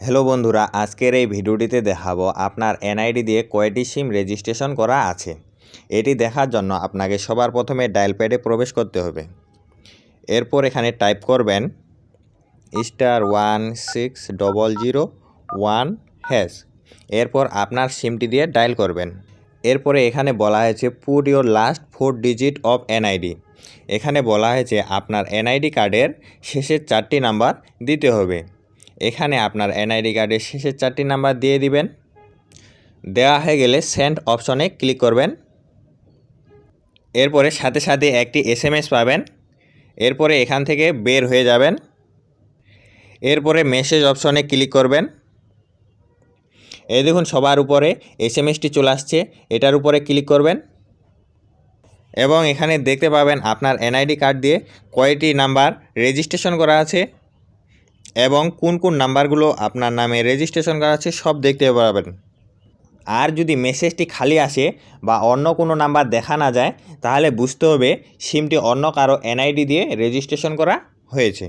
Hello বন্ধুরা, আজকের এই ভিডিওটিতে দেখাবো আপনার এনআইডি দিয়ে কয়টি সিম রেজিস্ট্রেশন করা আছে। এটি দেখার জন্য আপনাকে সবার প্রথমে ডায়াল প্যাডে প্রবেশ করতে হবে। এরপর এখানে টাইপ করবেন *16001#। এরপর আপনার সিমটি দিয়ে ডায়াল করবেন। এরপরে এখানে বলা হয়েছে put your last 4 digit of NID. এখানে বলা হয়েছে আপনার এনআইডি কার্ডের শেষের 4টি নাম্বার দিতে হবে। এখানে আপনার এনআইডি কার্ডের শেষের 4টি নাম্বার দিয়ে দিবেন। দেওয়া হয়ে গেলে সেন্ড অপশনে ক্লিক করবেন। এরপরে সাথে সাথে একটি SMS পাবেন। এরপরে এখান থেকে বের হয়ে যাবেন। এরপরে মেসেজ অপশনে ক্লিক করবেন। এই দেখুন সবার উপরে SMSটি চলে আসছে, এটার উপরে ক্লিক করবেন এবং এখানে দেখতে পাবেন আপনার এনআইডি কার্ড দিয়ে কয়টি নাম্বার রেজিস্ট্রেশন করা আছে এবং কোন কোন নাম্বারগুলো আপনার নামে রেজিস্ট্রেশন করা আছে সব দেখতে পাবেন। আর যদি মেসেজটি খালি আসে বা অন্য কোনো নাম্বার দেখা না যায়, তাহলে বুঝতে হবে সিমটি অন্য কারো এনআইডি দিয়ে রেজিস্ট্রেশন করা হয়েছে।